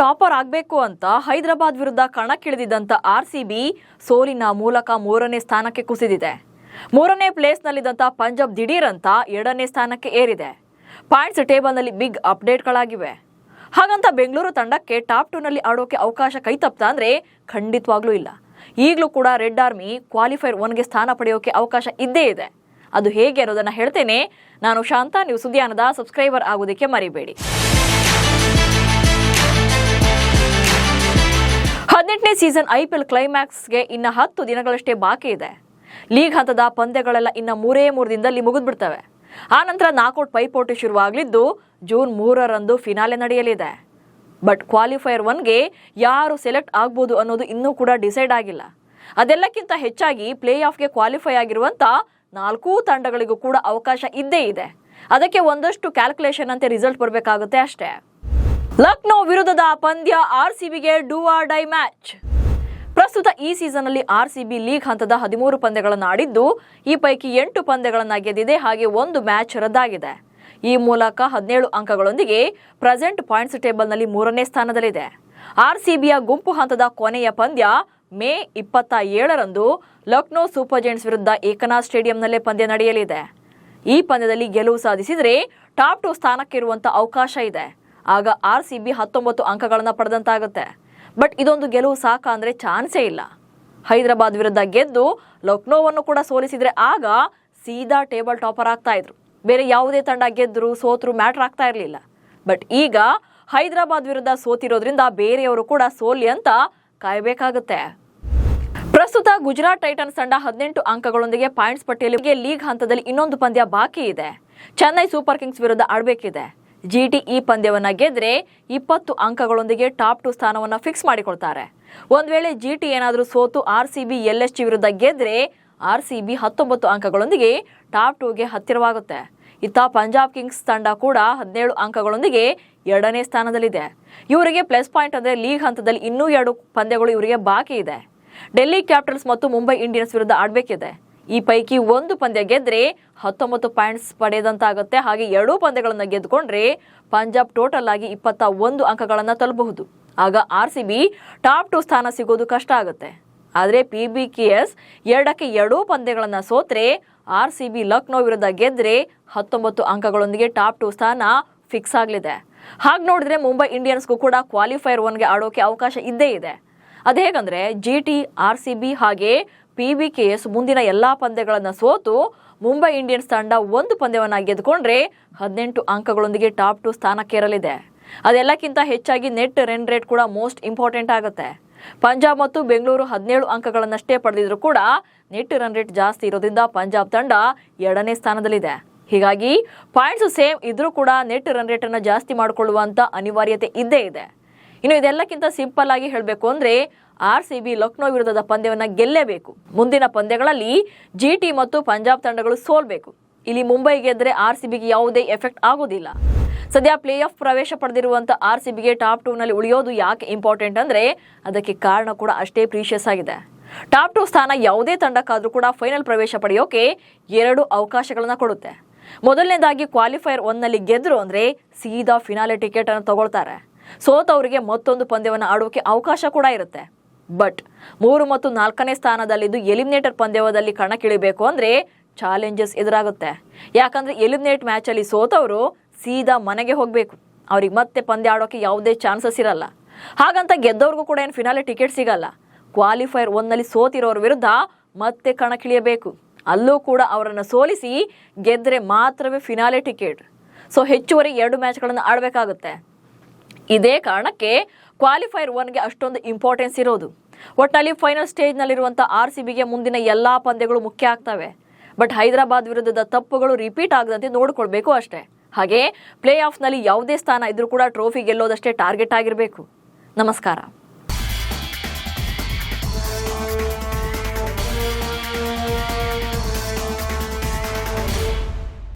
Topper ಆಗಬೇಕು ಅಂತ ಹೈದರಾಬಾದ್ ವಿರುದ್ಧ ಕಣಕ್ಕಿಳಿದಿದ್ದಂತ ಆರ್ಸಿಬಿ ಸೋಲಿನ ಮೂಲಕ 3ನೇ ಸ್ಥಾನಕ್ಕೆ ಕುಸಿದಿದೆ. 3ನೇ ಪ್ಲೇಸ್ನಲ್ಲಿದ್ದಂತ ಪಂಜಾಬ್ ದಿಢೀರ್ ಅಂತ 2ನೇ ಸ್ಥಾನಕ್ಕೆ ಏರಿದೆ. ಪಾಯಿಂಟ್ಸ್ ಟೇಬಲ್ನಲ್ಲಿ ಬಿಗ್ ಅಪ್ಡೇಟ್ಗಳಾಗಿವೆ. ಹಾಗಂತ ಬೆಂಗಳೂರು ತಂಡಕ್ಕೆ ಟಾಪ್ 2ನಲ್ಲಿ ಆಡೋಕೆ ಅವಕಾಶ ಕೈತಪ್ತಾ ಅಂದ್ರೆ ಖಂಡಿತವಾಗ್ಲೂ ಇಲ್ಲ. ಈಗಲೂ ಕೂಡ ರೆಡ್ ಆರ್ಮಿ ಕ್ವಾಲಿಫೈರ್ 1ಗೆ ಸ್ಥಾನ ಪಡೆಯೋಕೆ ಅವಕಾಶ ಇದ್ದೇ ಇದೆ. ಅದು ಹೇಗೆ ಅನ್ನೋದನ್ನ ಹೇಳ್ತೇನೆ. ನಾನು ಶಾಂತ, ನೀವು ಸುದ್ದಿಯಾನದ ಸಬ್ಸ್ಕ್ರೈಬರ್ ಆಗೋದಕ್ಕೆ ಮರಿಬೇಡಿ. 18ನೇ ಸೀಸನ್ IPL ಕ್ಲೈಮ್ಯಾಕ್ಸ್ಗೆ ಇನ್ನ 10 ದಿನಗಳಷ್ಟೇ ಬಾಕಿ ಇದೆ. ಲೀಗ್ ಹಂತದ ಪಂದ್ಯಗಳೆಲ್ಲ ಇನ್ನ 3 ದಿನದಲ್ಲಿ ಮುಗಿದ್ಬಿಡ್ತವೆ. ಆ ನಂತರ ನಾಕೌಟ್ ಪೈಪೋಟಿ ಶುರುವಾಗಲಿದ್ದು ಜೂನ್ 3ರಂದು ಫಿನಾಲೆ ನಡೆಯಲಿದೆ. ಬಟ್ ಕ್ವಾಲಿಫೈರ್ 1ಗೆ ಯಾರು ಸೆಲೆಕ್ಟ್ ಆಗ್ಬೋದು ಅನ್ನೋದು ಇನ್ನೂ ಕೂಡ ಡಿಸೈಡ್ ಆಗಿಲ್ಲ. ಅದೆಲ್ಲಕ್ಕಿಂತ ಹೆಚ್ಚಾಗಿ ಪ್ಲೇ ಆಫ್ಗೆ ಕ್ವಾಲಿಫೈ ಆಗಿರುವಂತ 4 ತಂಡಗಳಿಗೂ ಕೂಡ ಅವಕಾಶ ಇದ್ದೇ ಇದೆ. ಅದಕ್ಕೆ ಒಂದಷ್ಟು ಕ್ಯಾಲ್ಕುಲೇಷನ್ ಅಂತೆ ರಿಸಲ್ಟ್ ಬರಬೇಕಾಗುತ್ತೆ ಅಷ್ಟೇ. ಲಕ್ನೋ ವಿರುದ್ಧದ ಪಂದ್ಯ ಆರ್ಸಿಬಿಗೆ ಡೂ ಆರ್ ಡೈ ಮ್ಯಾಚ್. ಪ್ರಸ್ತುತ ಈ ಸೀಸನ್ ಅಲ್ಲಿ ಆರ್ಸಿಬಿ ಲೀಗ್ ಹಂತದ 13 ಪಂದ್ಯಗಳನ್ನು ಆಡಿದ್ದು ಈ ಪೈಕಿ 8 ಪಂದ್ಯಗಳನ್ನು ಗೆದ್ದಿದೆ. ಹಾಗೆ 1 ಮ್ಯಾಚ್ ರದ್ದಾಗಿದೆ. ಈ ಮೂಲಕ 17 ಅಂಕಗಳೊಂದಿಗೆ ಪ್ರೆಸೆಂಟ್ ಪಾಯಿಂಟ್ಸ್ ಟೇಬಲ್ನಲ್ಲಿ 3ನೇ ಸ್ಥಾನದಲ್ಲಿದೆ. ಆರ್ಸಿಬಿಯ ಗುಂಪು ಹಂತದ ಕೊನೆಯ ಪಂದ್ಯ ಮೇ 27ರಂದು ಲಕ್ನೋ ಸೂಪರ್ ಜೈಂಟ್ಸ್ ವಿರುದ್ಧ ಏಕನಾಥ್ ಸ್ಟೇಡಿಯಂನಲ್ಲೇ ಪಂದ್ಯ ನಡೆಯಲಿದೆ. ಈ ಪಂದ್ಯದಲ್ಲಿ ಗೆಲುವು ಸಾಧಿಸಿದರೆ ಟಾಪ್ 2 ಸ್ಥಾನಕ್ಕಿರುವಂತ ಅವಕಾಶ ಇದೆ. ಆಗ ಆರ್ಸಿಬಿ 19 ಅಂಕಗಳನ್ನು ಪಡೆದಂತಾಗುತ್ತೆ. ಬಟ್ ಇದೊಂದು ಗೆಲುವು ಸಾಕ ಅಂದ್ರೆ ಚಾನ್ಸೇ ಇಲ್ಲ. ಹೈದರಾಬಾದ್ ವಿರುದ್ಧ ಗೆದ್ದು ಲಕ್ನೋವನ್ನು ಕೂಡ ಸೋಲಿಸಿದ್ರೆ ಆಗ ಸೀದಾ ಟೇಬಲ್ ಟಾಪರ್ ಆಗ್ತಾ ಇದ್ರು. ಬೇರೆ ಯಾವುದೇ ತಂಡ ಗೆದ್ರು ಸೋತ್ರು ಮ್ಯಾಟರ್ ಆಗ್ತಾ ಇರಲಿಲ್ಲ. ಬಟ್ ಈಗ ಹೈದರಾಬಾದ್ ವಿರುದ್ಧ ಸೋತಿರೋದ್ರಿಂದ ಬೇರೆಯವರು ಕೂಡ ಸೋಲಿ ಅಂತ ಕಾಯಬೇಕಾಗುತ್ತೆ. ಪ್ರಸ್ತುತ ಗುಜರಾತ್ ಟೈಟನ್ಸ್ ತಂಡ 18 ಅಂಕಗಳೊಂದಿಗೆ ಪಾಯಿಂಟ್ಸ್ ಪಟ್ಟಿಯಲ್ಲಿ ಲೀಗ್ ಹಂತದಲ್ಲಿ ಇನ್ನೊಂದು ಪಂದ್ಯ ಬಾಕಿ ಇದೆ. ಚೆನ್ನೈ ಸೂಪರ್ ಕಿಂಗ್ಸ್ ವಿರುದ್ಧ ಆಡಬೇಕಿದೆ. GT ಈ ಪಂದ್ಯವನ್ನ ಗೆದ್ರೆ 20 ಅಂಕಗಳೊಂದಿಗೆ ಟಾಪ್ 2 ಸ್ಥಾನವನ್ನ ಫಿಕ್ಸ್ ಮಾಡಿಕೊಳ್ತಾರೆ. ಒಂದ್ ವೇಳೆ GT ಏನಾದರೂ ಸೋತು ಆರ್ಸಿಬಿ LSG ವಿರುದ್ಧ ಗೆದ್ರೆ ಆರ್ಸಿಬಿ 19 ಅಂಕಗಳೊಂದಿಗೆ ಟಾಪ್ 2ಗೆ ಹತ್ತಿರವಾಗುತ್ತೆ. ಇತ್ತ ಪಂಜಾಬ್ ಕಿಂಗ್ಸ್ ತಂಡ ಕೂಡ 17 ಅಂಕಗಳೊಂದಿಗೆ 2ನೇ ಸ್ಥಾನದಲ್ಲಿದೆ. ಇವರಿಗೆ ಪ್ಲಸ್ ಪಾಯಿಂಟ್ ಅಂದ್ರೆ ಲೀಗ್ ಹಂತದಲ್ಲಿ ಇನ್ನೂ 2 ಪಂದ್ಯಗಳು ಇವರಿಗೆ ಬಾಕಿ ಇದೆ. ಡೆಲ್ಲಿ ಕ್ಯಾಪಿಟಲ್ಸ್ ಮತ್ತು ಮುಂಬೈ ಇಂಡಿಯನ್ಸ್ ವಿರುದ್ಧ ಆಡಬೇಕಿದೆ. ಈ ಪೈಕಿ 1 ಪಂದ್ಯ ಗೆದ್ರೆ 19 ಪಾಯಿಂಟ್ಸ್ ಪಡೆದಂತಾಗುತ್ತೆ. ಹಾಗೆ 2 ಪಂದ್ಯಗಳನ್ನು ಗೆದ್ದುಕೊಂಡ್ರೆ ಪಂಜಾಬ್ ಟೋಟಲ್ ಆಗಿ 21 ಅಂಕಗಳನ್ನು ತಲುಪಬಹುದು. ಆಗ ಆರ್ಸಿಬಿ ಟಾಪ್ 2 ಸ್ಥಾನ ಸಿಗೋದು ಕಷ್ಟ ಆಗುತ್ತೆ. ಆದರೆ PBKS 2ಕ್ಕೆ 2 ಪಂದ್ಯಗಳನ್ನು ಸೋತ್ರೆ ಆರ್ಸಿಬಿ ಲಕ್ನೋ ವಿರುದ್ಧ ಗೆದ್ರೆ 19 ಅಂಕಗಳೊಂದಿಗೆ ಟಾಪ್ 2 ಸ್ಥಾನ ಫಿಕ್ಸ್ ಆಗಲಿದೆ. ಹಾಗೆ ನೋಡಿದ್ರೆ ಮುಂಬೈ ಇಂಡಿಯನ್ಸ್ಗೂ ಕೂಡ ಕ್ವಾಲಿಫೈರ್ 1ಗೆ ಆಡೋಕೆ ಅವಕಾಶ ಇದ್ದೇ ಇದೆ. ಅದೇಗಂದ್ರೆ GT, ಆರ್ಸಿಬಿ ಹಾಗೆ PBKS ಮುಂದಿನ ಎಲ್ಲಾ ಪಂದ್ಯಗಳನ್ನು ಸೋತು ಮುಂಬೈ ಇಂಡಿಯನ್ಸ್ ತಂಡ 1 ಪಂದ್ಯವನ್ನ ಗೆದ್ದುಕೊಂಡ್ರೆ 18 ಅಂಕಗಳೊಂದಿಗೆ ಟಾಪ್ 2 ಸ್ಥಾನಕ್ಕೇರಲಿದೆ. ಅದೆಲ್ಲಕ್ಕಿಂತ ಹೆಚ್ಚಾಗಿ ನೆಟ್ ರನ್ ರೇಟ್ ಕೂಡ ಮೋಸ್ಟ್ ಇಂಪಾರ್ಟೆಂಟ್ ಆಗುತ್ತೆ. ಪಂಜಾಬ್ ಮತ್ತು ಬೆಂಗಳೂರು 17 ಅಂಕಗಳನ್ನಷ್ಟೇ ಪಡೆದಿದ್ರು ಕೂಡ ನೆಟ್ ರನ್ ರೇಟ್ ಜಾಸ್ತಿ ಇರೋದ್ರಿಂದ ಪಂಜಾಬ್ ತಂಡ 2ನೇ ಸ್ಥಾನದಲ್ಲಿದೆ. ಹೀಗಾಗಿ ಪಾಯಿಂಟ್ಸ್ ಸೇಮ್ ಇದ್ರೂ ಕೂಡ ನೆಟ್ ರನ್ ರೇಟ್ ಅನ್ನ ಜಾಸ್ತಿ ಮಾಡಿಕೊಳ್ಳುವಂತ ಅನಿವಾರ್ಯತೆ ಇದ್ದೇ ಇದೆ. ಇನ್ನು ಇದೆಲ್ಲಕ್ಕಿಂತ ಸಿಂಪಲ್ ಆಗಿ ಹೇಳಬೇಕು ಅಂದ್ರೆ ಆರ್ಸಿಬಿ ಲಕ್ನೋ ವಿರುದ್ಧದ ಪಂದ್ಯವನ್ನ ಗೆಲ್ಲೇಬೇಕು. ಮುಂದಿನ ಪಂದ್ಯಗಳಲ್ಲಿ GT ಮತ್ತು ಪಂಜಾಬ್ ತಂಡಗಳು ಸೋಲ್ಬೇಕು. ಇಲ್ಲಿ ಮುಂಬೈ ಗೆದ್ರೆ ಆರ್ಸಿಬಿಗೆ ಯಾವುದೇ ಎಫೆಕ್ಟ್ ಆಗೋದಿಲ್ಲ. ಸದ್ಯ ಪ್ಲೇ ಆಫ್ ಪ್ರವೇಶ ಪಡೆದಿರುವಂತ ಆರ್ಸಿಬಿಗೆ ಟಾಪ್ 2ನಲ್ಲಿ ಉಳಿಯೋದು ಯಾಕೆ ಇಂಪಾರ್ಟೆಂಟ್ ಅಂದ್ರೆ ಅದಕ್ಕೆ ಕಾರಣ ಕೂಡ ಅಷ್ಟೇ ಪ್ರೀಶಿಯಸ್ ಆಗಿದೆ. ಟಾಪ್ 2 ಸ್ಥಾನ ಯಾವುದೇ ತಂಡಕ್ಕಾದ್ರೂ ಕೂಡ ಫೈನಲ್ ಪ್ರವೇಶ ಪಡೆಯೋಕೆ 2 ಅವಕಾಶಗಳನ್ನ ಕೊಡುತ್ತೆ. ಮೊದಲನೇದಾಗಿ ಕ್ವಾಲಿಫೈರ್ 1ನಲ್ಲಿ ಗೆದ್ರು ಅಂದ್ರೆ ಸೀದಾ ಫಿನಾಲೆ ಟಿಕೆಟ್ ಅನ್ನು ತಗೊಳ್ತಾರೆ. ಸೋತವರಿಗೆ ಮತ್ತೊಂದು ಪಂದ್ಯವನ್ನು ಆಡೋಕೆ ಅವಕಾಶ ಕೂಡ ಇರುತ್ತೆ. ಬಟ್ 3 ಮತ್ತು 4ನೇ ಸ್ಥಾನದಲ್ಲಿದ್ದು ಎಲಿಮಿನೇಟರ್ ಪಂದ್ಯದಲ್ಲಿ ಕಣಕ್ಕಿಳಿಬೇಕು ಅಂದ್ರೆ ಚಾಲೆಂಜಸ್ ಎದುರಾಗುತ್ತೆ. ಯಾಕಂದ್ರೆ ಎಲಿಮಿನೇಟ್ ಮ್ಯಾಚ್ ಅಲ್ಲಿ ಸೋತವರು ಸೀದಾ ಮನೆಗೆ ಹೋಗ್ಬೇಕು. ಅವ್ರಿಗೆ ಮತ್ತೆ ಪಂದ್ಯ ಆಡೋಕೆ ಯಾವುದೇ ಚಾನ್ಸಸ್ ಇರಲ್ಲ. ಹಾಗಂತ ಗೆದ್ದವ್ರಿಗೂ ಕೂಡ ಏನು ಫಿನಾಲೆ ಟಿಕೆಟ್ ಸಿಗಲ್ಲ. ಕ್ವಾಲಿಫೈರ್ 1ನಲ್ಲಿ ಸೋತಿರೋರ ವಿರುದ್ಧ ಮತ್ತೆ ಕಣಕ್ಕಿಳಿಯಬೇಕು. ಅಲ್ಲೂ ಕೂಡ ಅವರನ್ನು ಸೋಲಿಸಿ ಗೆದ್ರೆ ಮಾತ್ರವೇ ಫಿನಾಲೆ ಟಿಕೆಟ್. ಸೊ ಹೆಚ್ಚುವರಿ 2 ಮ್ಯಾಚ್ಗಳನ್ನು ಆಡಬೇಕಾಗುತ್ತೆ. ಇದೇ ಕಾರಣಕ್ಕೆ ಕ್ವಾಲಿಫೈರ್ 1ಗೆ ಅಷ್ಟೊಂದು ಇಂಪಾರ್ಟೆನ್ಸ್ ಇರೋದು. ಒಟ್ಟಿನಲ್ಲಿ ಫೈನಲ್ ಸ್ಟೇಜ್ನಲ್ಲಿರುವಂಥ ಆರ್ಸಿಬಿಗೆ ಮುಂದಿನ ಎಲ್ಲಾ ಪಂದ್ಯಗಳು ಮುಖ್ಯ ಆಗ್ತವೆ. ಬಟ್ ಹೈದರಾಬಾದ್ ವಿರುದ್ಧದ ತಪ್ಪುಗಳು ರಿಪೀಟ್ ಆಗದಂತೆ ನೋಡಿಕೊಳ್ಬೇಕು ಅಷ್ಟೇ. ಹಾಗೆ ಪ್ಲೇ ಆಫ್ನಲ್ಲಿ ಯಾವುದೇ ಸ್ಥಾನ ಇದ್ರೂ ಕೂಡ ಟ್ರೋಫಿ ಗೆಲ್ಲೋದಷ್ಟೇ ಟಾರ್ಗೆಟ್ ಆಗಿರಬೇಕು. ನಮಸ್ಕಾರ.